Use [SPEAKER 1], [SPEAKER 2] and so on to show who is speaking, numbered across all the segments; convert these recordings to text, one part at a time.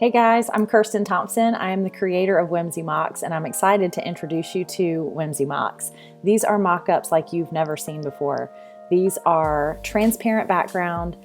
[SPEAKER 1] Hey guys, I'm Kirsten Thompson. I am the creator of Whimsy Mocks, and I'm excited to introduce you to Whimsy Mocks. These are mock-ups like you've never seen before. These are transparent background,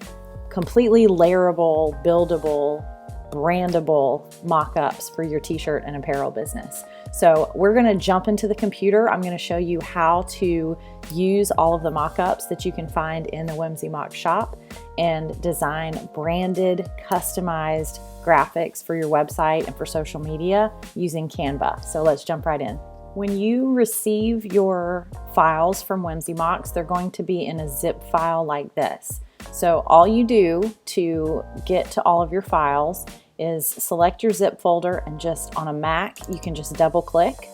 [SPEAKER 1] completely layerable, buildable, brandable mock-ups for your t-shirt and apparel business. So we're going to jump into the computer. I'm going to show you how to use all of the mock-ups that you can find in the Whimsy Mocks shop and design branded, customized graphics for your website and for social media using Canva. So let's jump right in. When you receive your files from Whimsy Mocks, they're going to be in a zip file like this. So all you do to get to all of your files is select your zip folder, and just on a Mac, you can just double click,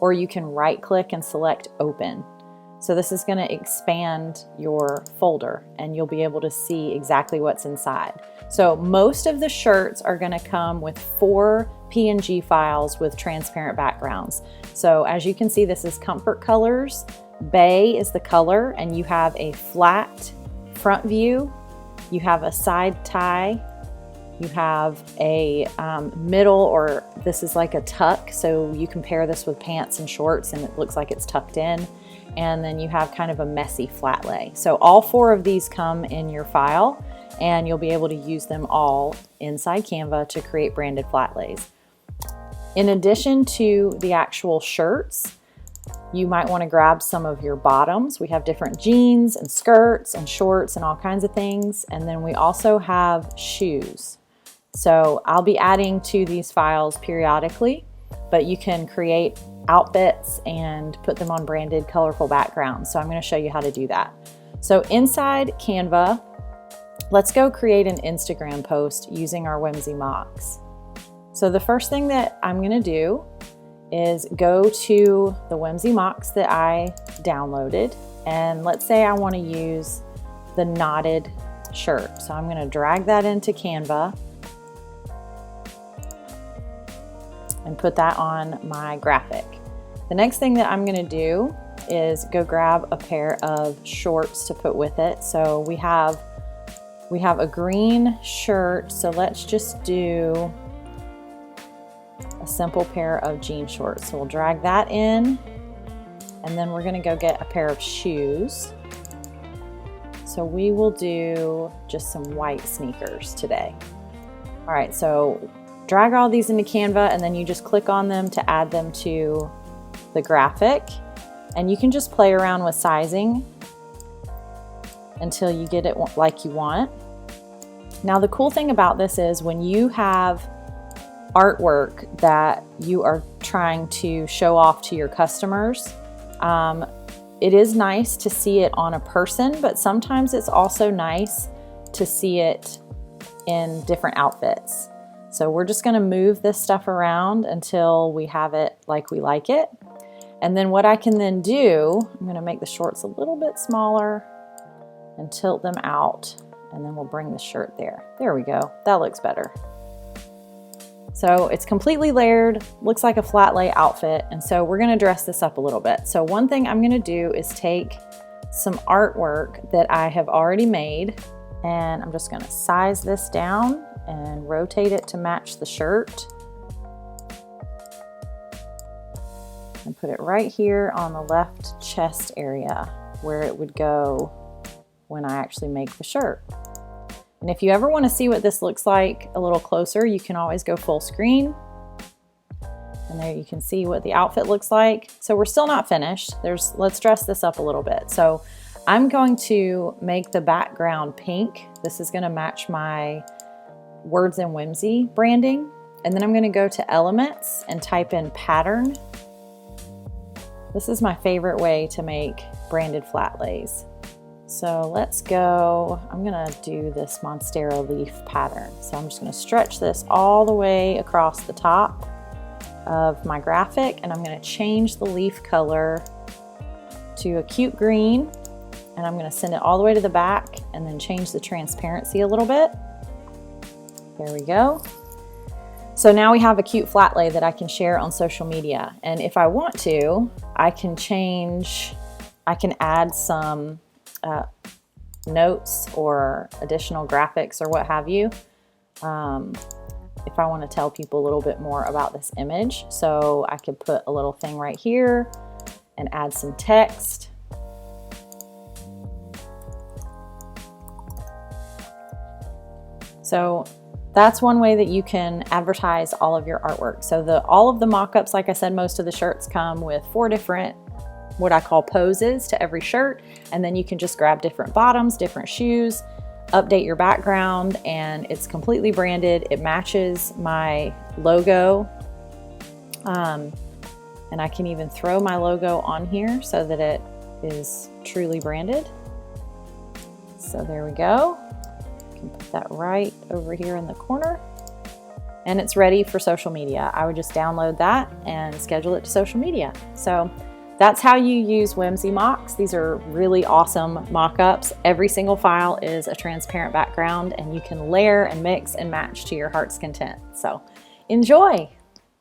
[SPEAKER 1] or you can right click and select open. So this is going to expand your folder and you'll be able to see exactly what's inside. So most of the shirts are going to come with 4 PNG files with transparent backgrounds. So as you can see, this is comfort colors. Bay is the color, and you have a flat front view, you have a side tie, you have a middle, or this is like a tuck, so you can pair this with pants and shorts and it looks like it's tucked in. And then you have kind of a messy flat lay. So all 4 of these come in your file, and you'll be able to use them all inside Canva to create branded flat lays. In addition to the actual shirts, you might want to grab some of your bottoms. We have different jeans and skirts and shorts and all kinds of things. And then we also have shoes. So I'll be adding to these files periodically, but you can create outfits and put them on branded, colorful backgrounds. So I'm going to show you how to do that. So inside Canva, let's go create an Instagram post using our Whimsy Mocks. So the first thing that I'm going to do is go to the Whimsy Mocks that I downloaded, and let's say I want to use the knotted shirt. So I'm going to drag that into Canva and put that on my graphic. The next thing that I'm going to do is go grab a pair of shorts to put with it. So we have a green shirt, so let's just do a simple pair of jean shorts. So we'll drag that in, and then we're going to go get a pair of shoes. So we will do just some white sneakers today. All right, so drag all these into Canva, and then you just click on them to add them to the graphic, and you can just play around with sizing until you get it like you want. Now the cool thing about this is when you have artwork that you are trying to show off to your customers, it is nice to see it on a person, but sometimes it's also nice to see it in different outfits. So we're just going to move this stuff around until we have it like we like it. And then what I can then do, I'm going to make the shorts a little bit smaller and tilt them out, and then we'll bring the shirt there. There we go. That looks better. So it's completely layered, looks like a flat lay outfit, and so we're going to dress this up a little bit. So one thing I'm going to do is take some artwork that I have already made, and I'm just going to size this down and rotate it to match the shirt. And put it right here on the left chest area where it would go when I actually make the shirt. And if you ever want to see what this looks like a little closer, you can always go full screen. And there you can see what the outfit looks like. So we're still not finished. Let's dress this up a little bit. So I'm going to make the background pink. This is going to match my Words and Whimsy branding. And then I'm going to go to Elements and type in Pattern. This is my favorite way to make branded flat lays. So let's go, I'm gonna do this Monstera leaf pattern. So I'm just gonna stretch this all the way across the top of my graphic, and I'm gonna change the leaf color to a cute green, and I'm gonna send it all the way to the back and then change the transparency a little bit. There we go. So now we have a cute flat lay that I can share on social media. And if I want to, I can add some notes or additional graphics or what have you. if I want to tell people a little bit more about this image. So I could put a little thing right here and add some text. So that's one way that you can advertise all of your artwork. So all of the mock-ups, like I said, most of the shirts come with 4 different, what I call poses to every shirt. And then you can just grab different bottoms, different shoes, update your background, and it's completely branded. It matches my logo. And I can even throw my logo on here so that it is truly branded. So there we go. Can put that right over here in the corner, and it's ready for social media. I would just download that and schedule it to social media. So that's how you use Whimsy Mocks. These are really awesome mock-ups. Every single file is a transparent background, and you can layer and mix and match to your heart's content. So enjoy.